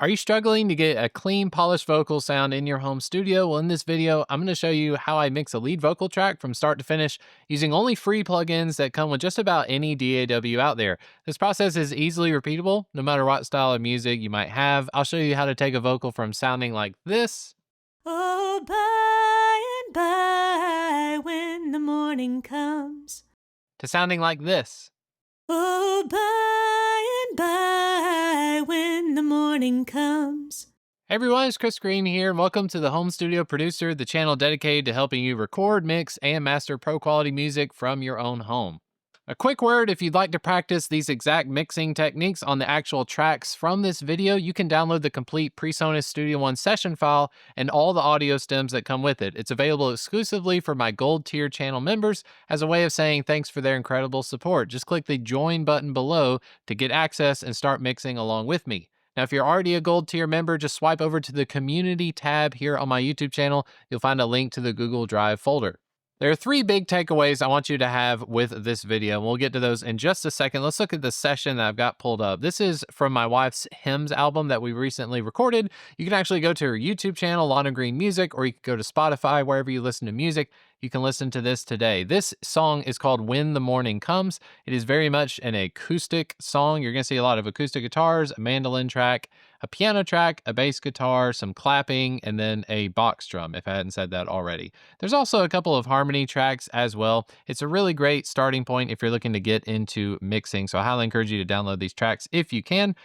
Are you struggling to get a clean, polished vocal sound in your home studio? Well, in this video, I'm going to show you how I mix a lead vocal track from start to finish using only free plugins that come with just about any DAW out there. This process is easily repeatable, no matter what style of music you might have. I'll show you how to take a vocal from sounding like this. Oh, by and by, when the morning comes. To sounding like this. Oh, by and by, when the morning comes. Hey everyone, it's Chris Green here, and welcome to the Home Studio Producer, the channel dedicated to helping you record, mix, and master pro quality music from your own home. A quick word, if you'd like to practice these exact mixing techniques on the actual tracks from this video, you can download the complete PreSonus Studio One session file and all the audio stems that come with it. It's available exclusively for my gold tier channel members as a way of saying thanks for their incredible support. Just click the join button below to get access and start mixing along with me. Now, if you're already a gold tier member, just swipe over to the community tab here on my YouTube channel. You'll find a link to the Google Drive folder. There are three big takeaways I want you to have with this video, and we'll get to those in just a second. Let's look at the session that I've got pulled up. This is from my wife's hymns album that we recently recorded. You can actually go to her YouTube channel, Lana Green Music, or you can go to Spotify, wherever you listen to music. You can listen to this today. This song is called When the Morning Comes. It is very much an acoustic song. You're going to see a lot of acoustic guitars, a mandolin track, a piano track, a bass guitar, some clapping, and then a box drum, if I hadn't said that already. There's also a couple of harmony tracks as well. It's a really great starting point if you're looking to get into mixing, so I highly encourage you to download these tracks if you can.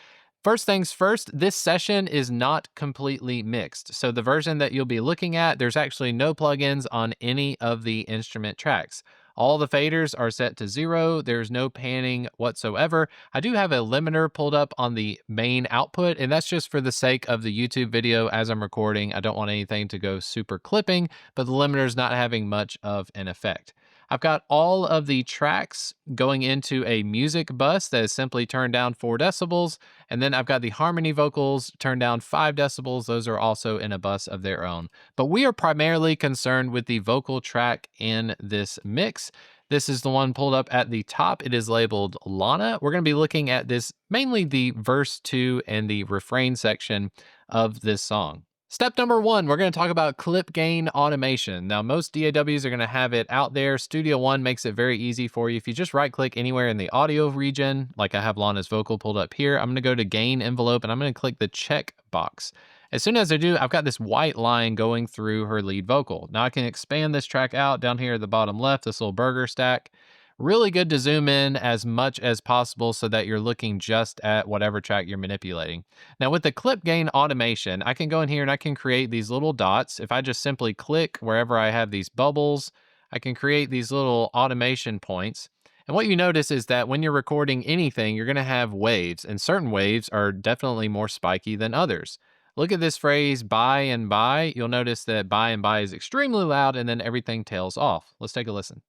First things first, this session is not completely mixed. So the version that you'll be looking at, there's actually no plugins on any of the instrument tracks. All the faders are set to 0. There's no panning whatsoever. I do have a limiter pulled up on the main output, and that's just for the sake of the YouTube video as I'm recording. I don't want anything to go super clipping, but the limiter is not having much of an effect. I've got all of the tracks going into a music bus that is simply turned down 4 decibels. And then I've got the harmony vocals turned down 5 decibels. Those are also in a bus of their own. But we are primarily concerned with the vocal track in this mix. This is the one pulled up at the top. It is labeled Lana. We're going to be looking at this, mainly the verse 2 and the refrain section of this song. Step number 1, we're going to talk about clip gain automation. Now, most DAWs are going to have it out there. Studio One makes it very easy for you. If you just right click anywhere in the audio region, like I have Lana's vocal pulled up here, I'm going to go to gain envelope and I'm going to click the check box. As soon as I do, I've got this white line going through her lead vocal. Now I can expand this track out down here at the bottom left, this little burger stack. Really good to zoom in as much as possible so that you're looking just at whatever track you're manipulating. Now with the clip gain automation, I can go in here and I can create these little dots. If I just simply click wherever I have these bubbles, I can create these little automation points. And what you notice is that when you're recording anything, you're going to have waves, and certain waves are definitely more spiky than others. Look at this phrase, by and by. You'll notice that by and by is extremely loud and then everything tails off. Let's take a listen.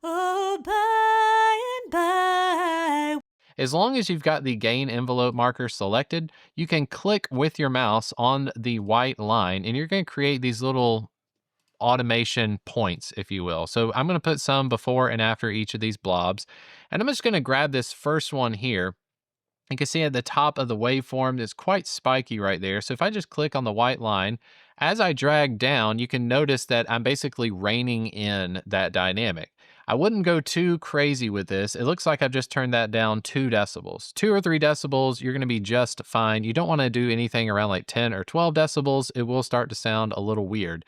Oh, by and by. As long as you've got the gain envelope marker selected, you can click with your mouse on the white line and you're going to create these little automation points, if you will. So I'm going to put some before and after each of these blobs. And I'm just going to grab this first one here. You can see at the top of the waveform, it's quite spiky right there. So if I just click on the white line, as I drag down, you can notice that I'm basically reining in that dynamic. I wouldn't go too crazy with this. It looks like I've just turned that down 2 decibels. 2 or 3 decibels, you're going to be just fine. You don't want to do anything around like 10 or 12 decibels. It will start to sound a little weird.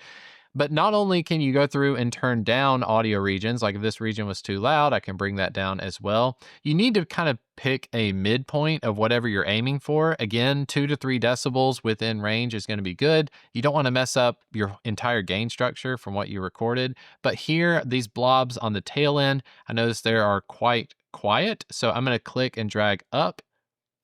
But not only can you go through and turn down audio regions, like if this region was too loud, I can bring that down as well. You need to kind of pick a midpoint of whatever you're aiming for. Again, 2 to 3 decibels within range is going to be good. You don't want to mess up your entire gain structure from what you recorded. But here, these blobs on the tail end, I notice they are quite quiet. So I'm going to click and drag up.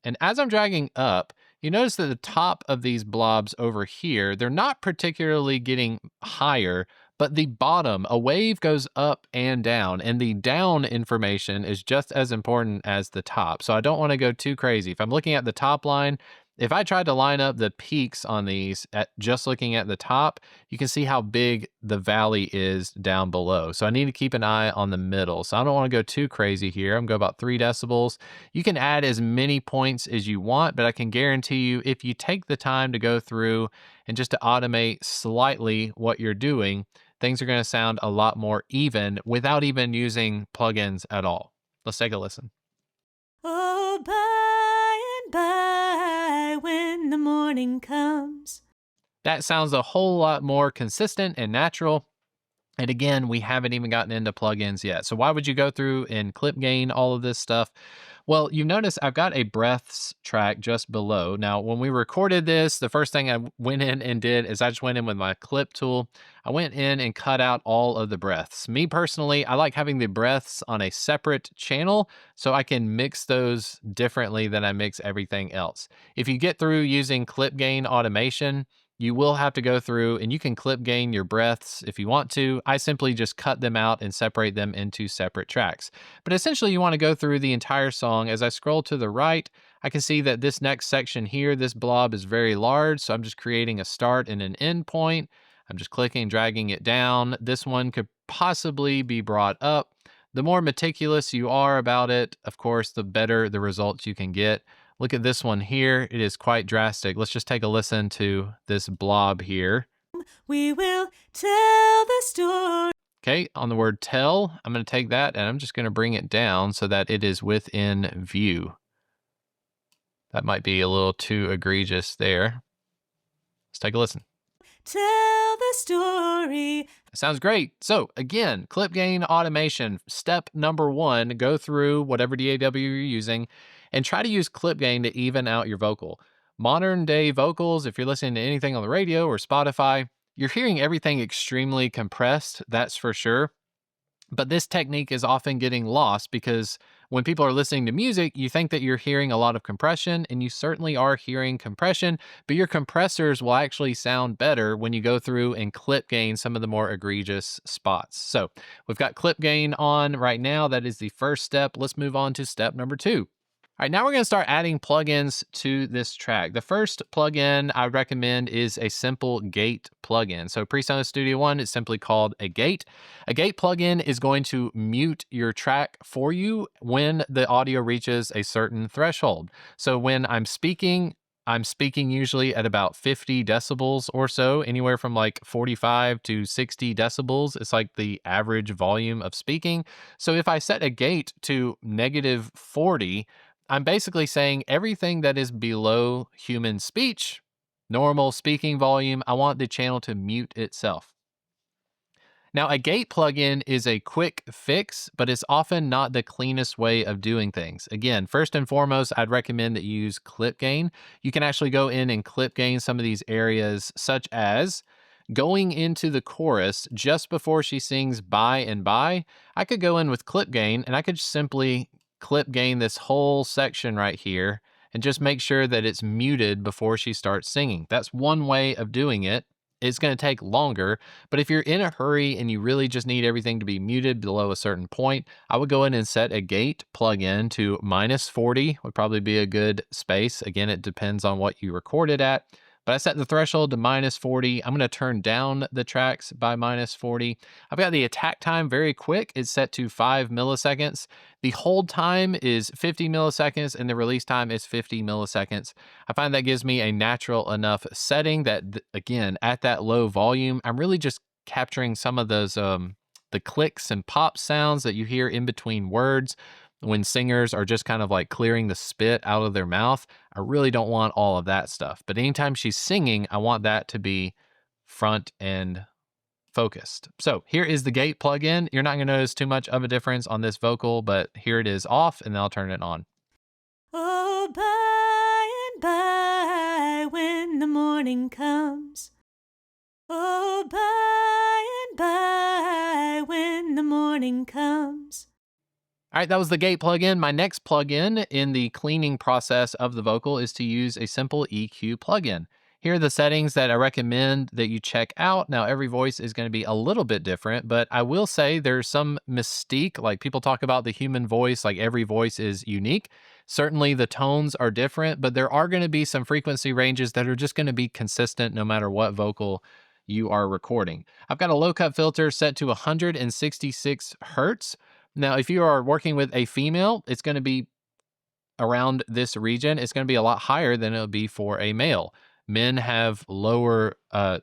And as I'm dragging up, you notice that the top of these blobs over here, they're not particularly getting higher, but the bottom, a wave goes up and the down information is just as important as the top. So I don't want to go too crazy. If I'm looking at the top line, If I tried to line up the peaks on these at just looking at the top, you can see how big the valley is down below. So I need to keep an eye on the middle. So I don't want to go too crazy here. I'm going to go about 3 decibels. You can add as many points as you want, but I can guarantee you if you take the time to go through and just to automate slightly what you're doing, things are going to sound a lot more even without even using plugins at all. Let's take a listen. Oh, by and by, when the morning comes. That sounds a whole lot more consistent and natural. And again, we haven't even gotten into plugins yet. So why would you go through and clip gain all of this stuff? Well, you notice I've got a breaths track just below. Now, when we recorded this, the first thing I went in and did is I just went in with my clip tool. I went in and cut out all of the breaths. Me personally, I like having the breaths on a separate channel so I can mix those differently than I mix everything else. If you get through using clip gain automation, you will have to go through and you can clip gain your breaths if you want to. I simply just cut them out and separate them into separate tracks. But essentially, you want to go through the entire song. As I scroll to the right, I can see that this next section here, this blob is very large. So I'm just creating a start and an end point. I'm just clicking, dragging it down. This one could possibly be brought up. The more meticulous you are about it, of course, the better the results you can get. Look at this one here. It is quite drastic. Let's just take a listen to this blob here. We will tell the story. Okay, on the word tell, I'm going to take that and I'm just going to bring it down so that it is within view. That might be a little too egregious there. Let's take a listen. Tell the story. Sounds great. So again, clip gain automation. Step number 1, go through whatever DAW you're using and try to use clip gain to even out your vocal. Modern day vocals, if you're listening to anything on the radio or Spotify, you're hearing everything extremely compressed, that's for sure. But this technique is often getting lost because when people are listening to music, you think that you're hearing a lot of compression, and you certainly are hearing compression, but your compressors will actually sound better when you go through and clip gain some of the more egregious spots. So we've got clip gain on right now. That is the first step. Let's move on to step number 2. All right, now we're going to start adding plugins to this track. The first plugin I recommend is a simple gate plugin. So PreSonus Studio One is simply called a gate. A gate plugin is going to mute your track for you when the audio reaches a certain threshold. So when I'm speaking usually at about 50 decibels or so, anywhere from like 45 to 60 decibels. It's like the average volume of speaking. So if I set a gate to -40, I'm basically saying everything that is below human speech, normal speaking volume, I want the channel to mute itself. Now, a gate plugin is a quick fix, but it's often not the cleanest way of doing things. Again, first and foremost, I'd recommend that you use clip gain. You can actually go in and clip gain some of these areas, such as going into the chorus just before she sings by and by. I could go in with clip gain and I could simply clip gain this whole section right here and just make sure that it's muted before she starts singing. That's one way of doing it. It's going to take longer, but if you're in a hurry and you really just need everything to be muted below a certain point, I would go in and set a gate plugin to -40 would probably be a good space. Again, it depends on what you record it at. But I set the threshold to -40. I'm going to turn down the tracks by -40. I've got the attack time very quick. It's set to 5 milliseconds. The hold time is 50 milliseconds and the release time is 50 milliseconds. I find that gives me a natural enough setting that, again, at that low volume, I'm really just capturing some of those the clicks and pop sounds that you hear in between words when singers are just kind of like clearing the spit out of their mouth. I really don't want all of that stuff. But anytime she's singing, I want that to be front and focused. So here is the gate plugin. You're not going to notice too much of a difference on this vocal, but here it is off, and then I'll turn it on. Oh, by and by, when the morning comes. Oh, by and by, when the morning comes. All right, that was the gate plugin. My next plugin in the cleaning process of the vocal is to use a simple EQ plugin. Here are the settings that I recommend that you check out. Now, every voice is going to be a little bit different, but I will say there's some mystique. Like people talk about the human voice, like every voice is unique. Certainly the tones are different, but there are going to be some frequency ranges that are just going to be consistent no matter what vocal you are recording. I've got a low cut filter set to 166 hertz. Now, if you are working with a female, it's going to be around this region, it's going to be a lot higher than it'll be for a male. Men have lower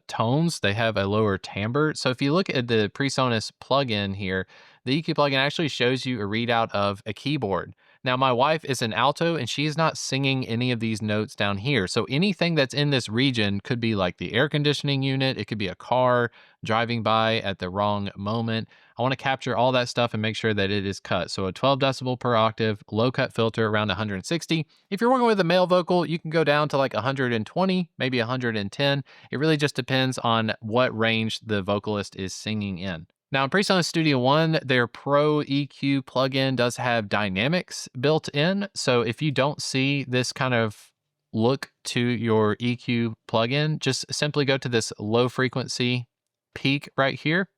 tones, they have a lower timbre. So if you look at the PreSonus plugin here, the EQ plugin actually shows you a readout of a keyboard. Now, my wife is an alto and she is not singing any of these notes down here. So anything that's in this region could be like the air conditioning unit, it could be a car driving by at the wrong moment. I want to capture all that stuff and make sure that it is cut. So a 12 decibel per octave, low cut filter around 160. If you're working with a male vocal, you can go down to like 120, maybe 110. It really just depends on what range the vocalist is singing in. Now, in PreSonus Studio One, their Pro EQ plugin does have dynamics built in. So if you don't see this kind of look to your EQ plugin, just simply go to this low frequency peak right here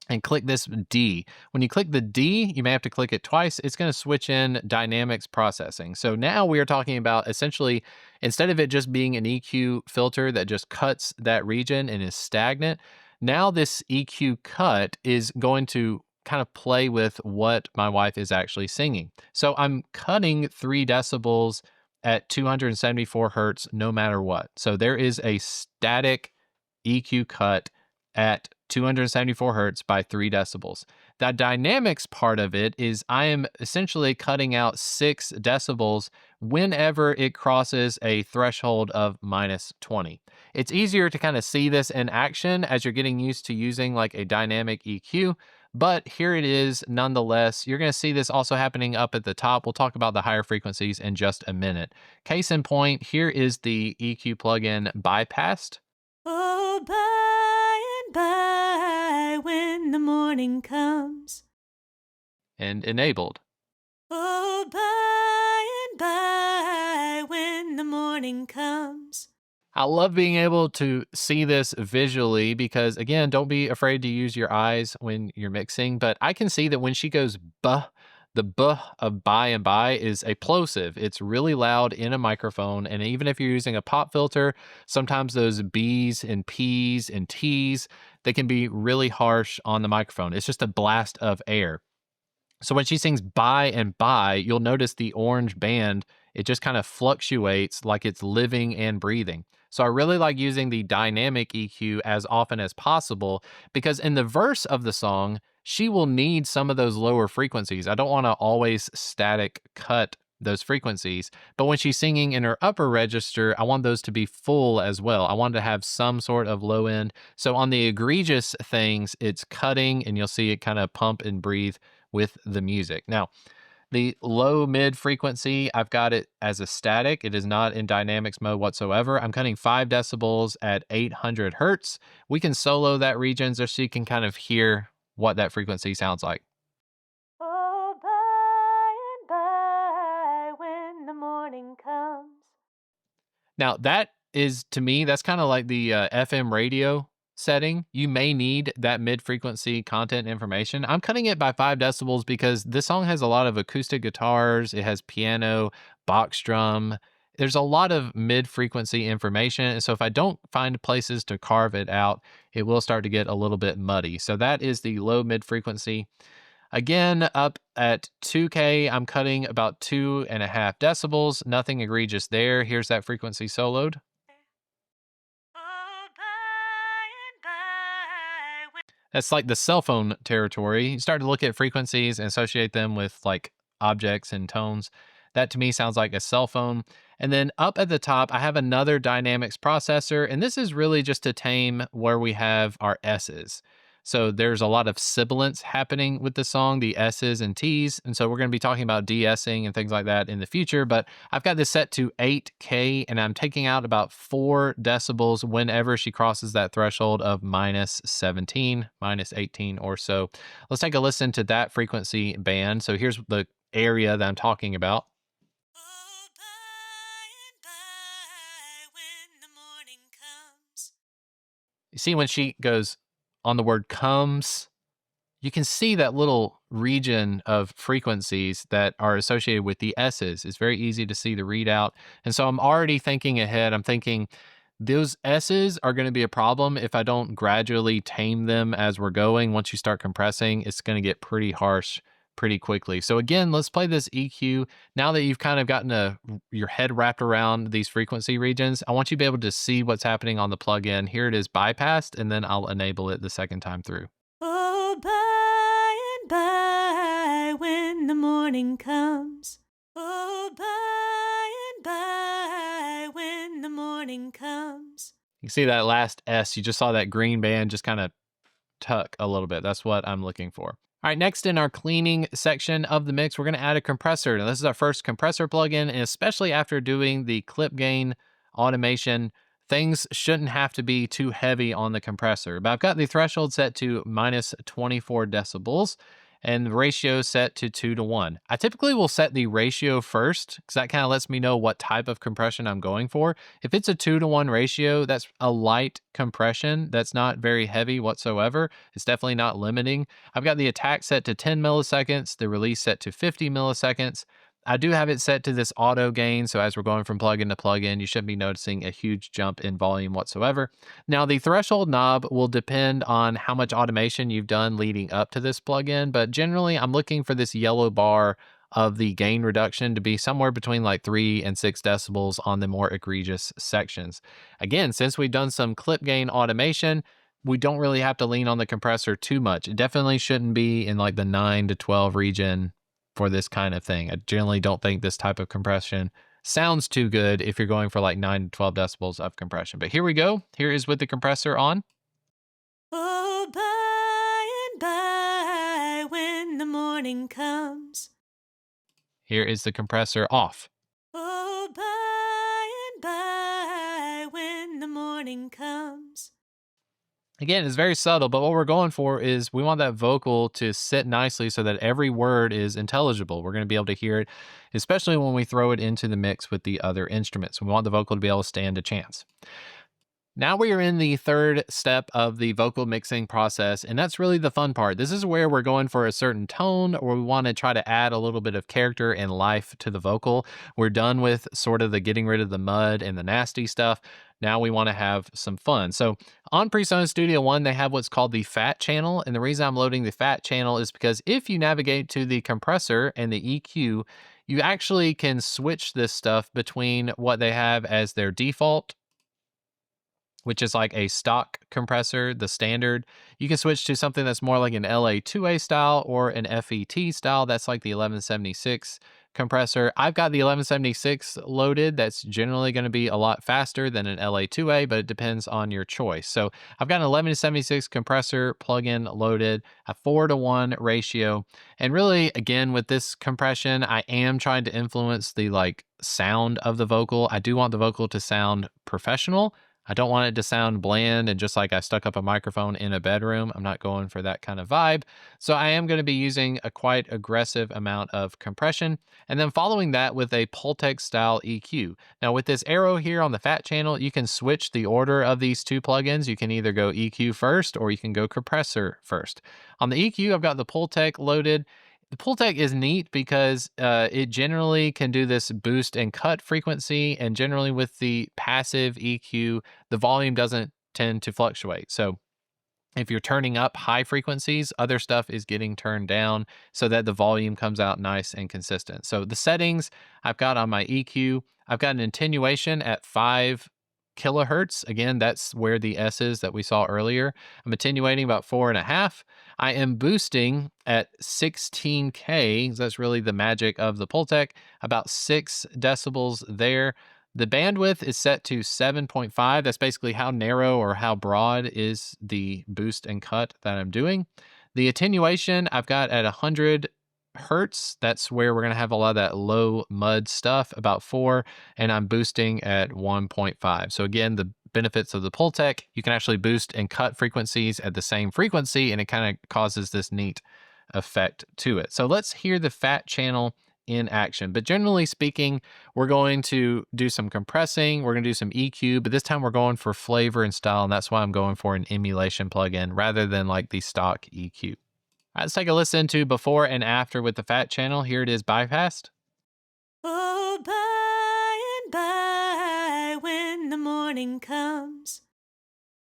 and click this D. When you click the D, you may have to click it twice. It's going to switch in dynamics processing. So now we are talking about essentially, instead of it just being an EQ filter that just cuts that region and is stagnant, now this EQ cut is going to kind of play with what my wife is actually singing. So I'm cutting 3 decibels at 274 hertz no matter what. So there is a static EQ cut at 274 hertz by 3 decibels. That dynamics part of it is I am essentially cutting out 6 decibels whenever it crosses a threshold of minus 20. It's easier to kind of see this in action as you're getting used to using like a dynamic EQ, but here it is nonetheless. You're going to see this also happening up at the top. We'll talk about the higher frequencies in just a minute. Case in point, here is the EQ plugin bypassed. Oh, by and by, when the morning comes. And enabled. Oh, by and by, when the morning comes. I love being able to see this visually because, again, don't be afraid to use your eyes when you're mixing. But I can see that when she goes buh, the buh of by and by is a plosive. It's really loud in a microphone. And even if you're using a pop filter, sometimes those B's and P's and T's, they can be really harsh on the microphone. It's just a blast of air. So when she sings by and by, you'll notice the orange band, it just kind of fluctuates like it's living and breathing. So I really like using the dynamic EQ as often as possible because in the verse of the song, she will need some of those lower frequencies. I don't want to always static cut those frequencies, but when she's singing in her upper register, I want those to be full as well. I want to have some sort of low end. So on the egregious things, it's cutting and you'll see it kind of pump and breathe with the music. Now, the low mid frequency, I've got it as a static. It is not in dynamics mode whatsoever. I'm cutting 5 decibels at 800 hertz. We can solo that region so you can kind of hear what that frequency sounds like. Oh, by and by, when the morning comes. Now, that is, to me, that's kind of like the FM radio setting. You may need that mid frequency content information. I'm cutting it by 5 decibels because this song has a lot of acoustic guitars, it has piano, box drum. There's a lot of mid frequency information. And so if I don't find places to carve it out, it will start to get a little bit muddy. So that is the low mid frequency. Again, up at 2K, I'm cutting about 2.5 decibels. Nothing egregious there. Here's that frequency soloed. Oh, by and by, when. That's like the cell phone territory. You start to look at frequencies and associate them with like objects and tones. That to me sounds like a cell phone. And then up at the top, I have another dynamics processor. And this is really just to tame where we have our S's. So there's a lot of sibilance happening with the song, the S's and T's. And so we're going to be talking about de-essing and things like that in the future. But I've got this set to 8K and I'm taking out about 4 decibels whenever she crosses that threshold of minus 17, minus 18 or so. Let's take a listen to that frequency band. So here's the area that I'm talking about. Oh, by and by, when the morning comes. You see when she goes on the word comes, you can see that little region of frequencies that are associated with the S's. It's very easy to see the readout. And so I'm already thinking ahead. I'm thinking those S's are going to be a problem if I don't gradually tame them as we're going. Once you start compressing, it's going to get pretty harsh pretty quickly. So again, let's play this EQ. Now that you've kind of gotten your head wrapped around these frequency regions, I want you to be able to see what's happening on the plugin. Here it is bypassed, and then I'll enable it the second time through. Oh, by and by, when the morning comes. Oh, by and by, when the morning comes. You see that last S, you just saw that green band just kind of tuck a little bit. That's what I'm looking for. All right, next in our cleaning section of the mix, we're going to add a compressor. Now, this is our first compressor plugin, and especially after doing the clip gain automation, things shouldn't have to be too heavy on the compressor. But I've got the threshold set to minus 24 decibels and the ratio set to 2:1. I typically will set the ratio first because that kind of lets me know what type of compression I'm going for. If it's a 2:1 ratio, that's a light compression. That's not very heavy whatsoever. It's definitely not limiting. I've got the attack set to 10 milliseconds, the release set to 50 milliseconds. I do have it set to this auto gain, so as we're going from plugin to plugin, you shouldn't be noticing a huge jump in volume whatsoever. Now, the threshold knob will depend on how much automation you've done leading up to this plugin, but generally, I'm looking for this yellow bar of the gain reduction to be somewhere between like 3 and 6 decibels on the more egregious sections. Again, since we've done some clip gain automation, we don't really have to lean on the compressor too much. It definitely shouldn't be in like the 9 to 12 region for this kind of thing. I generally don't think this type of compression sounds too good if you're going for like 9 to 12 decibels of compression. But here we go. Here is with the compressor on. Oh, by and by, when the morning comes. Here is the compressor off. Oh, by and by, when the morning comes. Again, it's very subtle, but what we're going for is we want that vocal to sit nicely so that every word is intelligible. We're going to be able to hear it, especially when we throw it into the mix with the other instruments. We want the vocal to be able to stand a chance. Now we are in the third step of the vocal mixing process, and that's really the fun part. This is where we're going for a certain tone, or we want to try to add a little bit of character and life to the vocal. We're done with sort of the getting rid of the mud and the nasty stuff. Now we want to have some fun. So on PreSonus Studio One, they have what's called the fat channel, and the reason I'm loading the fat channel is because if you navigate to the compressor and the EQ, you actually can switch this stuff between what they have as their default, which is like a stock compressor, the standard. You can switch to something that's more like an LA2A style or an FET style. That's like the 1176 compressor. I've got the 1176 loaded. That's generally going to be a lot faster than an LA2A, but it depends on your choice. So I've got an 1176 compressor plugin loaded, a 4:1 ratio. And really, again, with this compression, I am trying to influence the like sound of the vocal. I do want the vocal to sound professional. I don't want it to sound bland and just like I stuck up a microphone in a bedroom. I'm not going for that kind of vibe. So I am going to be using a quite aggressive amount of compression and then following that with a Pultec style EQ. Now with this arrow here on the fat channel, you can switch the order of these two plugins. You can either go EQ first or you can go compressor first. On the EQ, I've got the Pultec loaded. The Pultec is neat because it generally can do this boost and cut frequency, and generally with the passive EQ, the volume doesn't tend to fluctuate. So if you're turning up high frequencies, other stuff is getting turned down so that the volume comes out nice and consistent. So the settings I've got on my EQ, I've got an attenuation at 5 kilohertz. Again, that's where the S is that we saw earlier. I'm attenuating about 4.5. I am boosting at 16K. That's really the magic of the Pultec, about 6 decibels there. The bandwidth is set to 7.5. That's basically how narrow or how broad is the boost and cut that I'm doing. The attenuation I've got at 100 hertz. That's where we're going to have a lot of that low mud stuff, about 4, and I'm boosting at 1.5. So again, the benefits of the Pultec, you can actually boost and cut frequencies at the same frequency, and it kind of causes this neat effect to it. So let's hear the fat channel in action. But generally speaking, we're going to do some compressing, we're going to do some EQ, but this time we're going for flavor and style, and that's why I'm going for an emulation plugin rather than like the stock EQ. Let's take a listen to Before and After with the Fat Channel. Here it is bypassed. Oh, by and by, when the morning comes.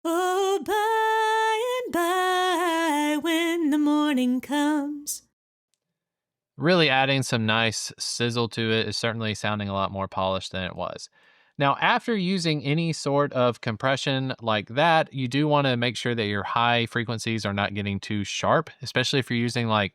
Oh, by and by, when the morning comes. Really adding some nice sizzle to it, is certainly sounding a lot more polished than it was. Now, after using any sort of compression like that, you do want to make sure that your high frequencies are not getting too sharp, especially if you're using like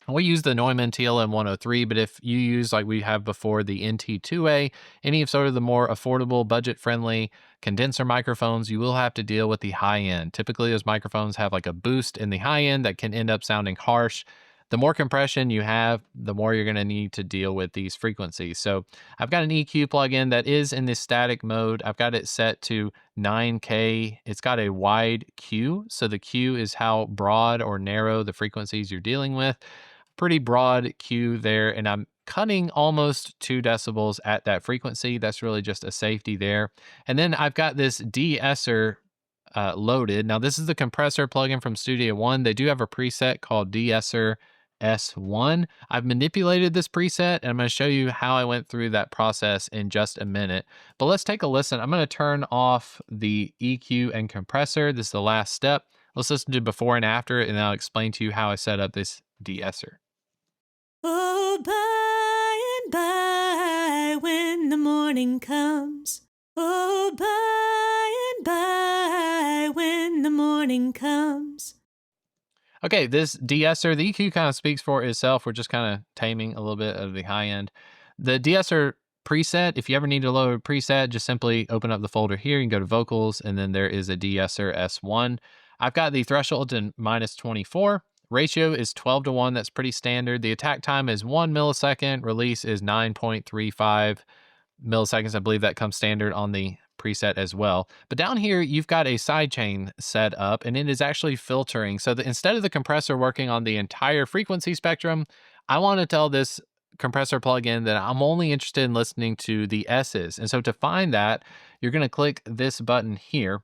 we use the Neumann TLM 103, but if you use, like we have before, the NT2A, any of sort of the more affordable, budget friendly condenser microphones, you will have to deal with the high end. Typically, those microphones have like a boost in the high end that can end up sounding harsh. The more compression you have, the more you're going to need to deal with these frequencies. So I've got an EQ plugin that is in this static mode. I've got it set to 9K. It's got a wide Q. So the Q is how broad or narrow the frequencies you're dealing with. Pretty broad Q there, and I'm cutting almost 2 decibels at that frequency. That's really just a safety there. And then I've got this de-esser loaded. Now, this is the compressor plugin from Studio One. They do have a preset called de-esser S1. I've manipulated this preset, and I'm going to show you how I went through that process in just a minute. But let's take a listen. I'm going to turn off the EQ and compressor. This is the last step. Let's listen to before and after, and I'll explain to you how I set up this de-esser. Oh, by and by, when the morning comes. Oh, by and by, when the morning comes. Okay, this de-esser, the EQ kind of speaks for itself. We're just kind of taming a little bit of the high end. The de-esser preset, if you ever need to load a preset, just simply open up the folder here. You can go to vocals, and then there is a de-esser S1. I've got the threshold to -24. Ratio is 12:1. That's pretty standard. The attack time is 1 millisecond. Release is 9.35 milliseconds. I believe that comes standard on the preset as well. But down here, you've got a sidechain set up, and it is actually filtering. So that instead of the compressor working on the entire frequency spectrum, I want to tell this compressor plugin that I'm only interested in listening to the S's. And so to find that, you're going to click this button here.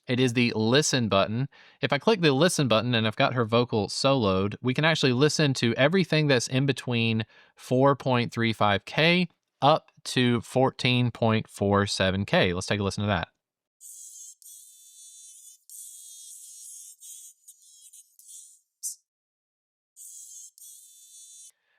It is the listen button. If I click the listen button and I've got her vocal soloed, we can actually listen to everything that's in between 4.35K up to 14.47K. Let's take a listen to that.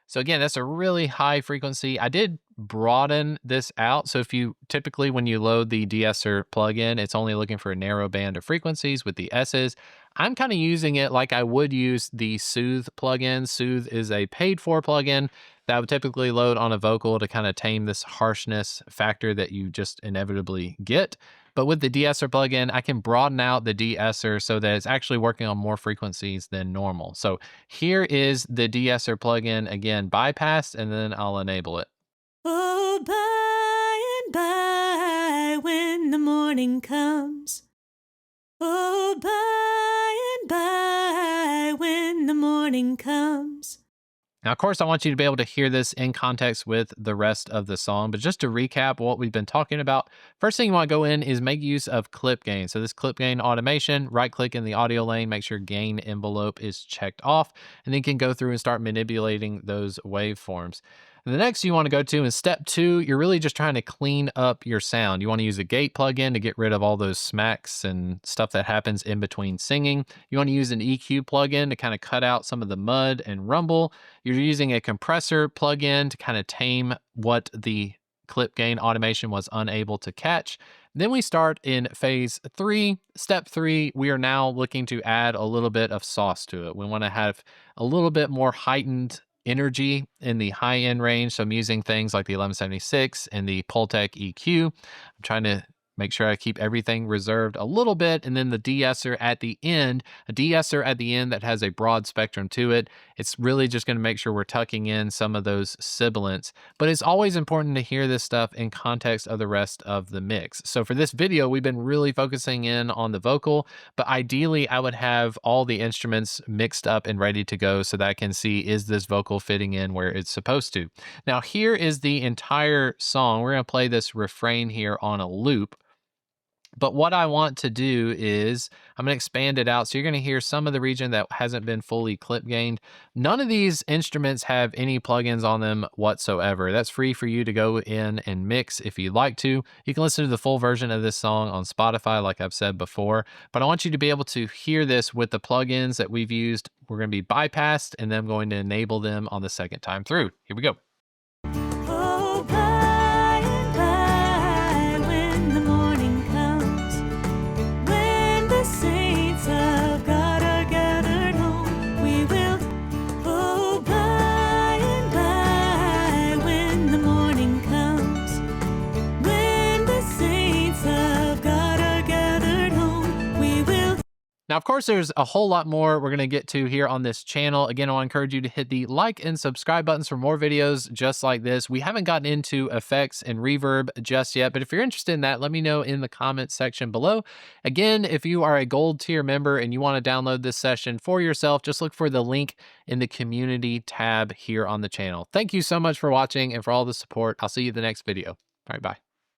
So again, that's a really high frequency. I did broaden this out. So if you typically, when you load the de-esser plugin, it's only looking for a narrow band of frequencies with the S's. I'm kind of using it like I would use the Soothe plugin. Soothe is a paid for plugin that would typically load on a vocal to kind of tame this harshness factor that you just inevitably get. But with the de-esser plugin, I can broaden out the de-esser so that it's actually working on more frequencies than normal. So here is the de-esser plugin, again, bypassed, and then I'll enable it. Oh, by and by, when the morning comes. Oh, by and by, when the morning comes. Now, of course, I want you to be able to hear this in context with the rest of the song, but just to recap what we've been talking about, first thing you want to go in is make use of clip gain. So this clip gain automation, right click in the audio lane, make sure gain envelope is checked off, and then you can go through and start manipulating those waveforms. And the next you want to go to is step 2. You're really just trying to clean up your sound. You want to use a gate plugin to get rid of all those smacks and stuff that happens in between singing. You want to use an EQ plugin to kind of cut out some of the mud and rumble. You're using a compressor plugin to kind of tame what the clip gain automation was unable to catch. Then we start in phase 3. Step 3, we are now looking to add a little bit of sauce to it. We want to have a little bit more heightened energy in the high end range. So I'm using things like the 1176 and the Pultec EQ. I'm trying to make sure I keep everything reserved a little bit. And then the de-esser at the end, a de-esser at the end that has a broad spectrum to it. It's really just going to make sure we're tucking in some of those sibilance. But it's always important to hear this stuff in context of the rest of the mix. So for this video, we've been really focusing in on the vocal, but ideally I would have all the instruments mixed up and ready to go so that I can see, is this vocal fitting in where it's supposed to? Now here is the entire song. We're going to play this refrain here on a loop. But what I want to do is I'm going to expand it out. So you're going to hear some of the region that hasn't been fully clip gained. None of these instruments have any plugins on them whatsoever. That's free for you to go in and mix if you'd like to. You can listen to the full version of this song on Spotify, like I've said before. But I want you to be able to hear this with the plugins that we've used. We're going to be bypassed, and then I'm going to enable them on the second time through. Here we go. Oh, by and by, when the morning comes, when the saints of God are gathered home, we will. Oh, by and by, when the morning comes, when the saints of God are gathered home, we will. Now, of course, there's a whole lot more we're going to get to here on this channel. Again, I want to encourage you to hit the like and subscribe buttons for more videos just like this. We haven't gotten into effects and reverb just yet, but if you're interested in that, let me know in the comments section below. Again, if you are a gold tier member and you want to download this session for yourself, just look for the link in the community tab here on the channel. Thank you so much for watching and for all the support. I'll see you in the next video. All right, bye.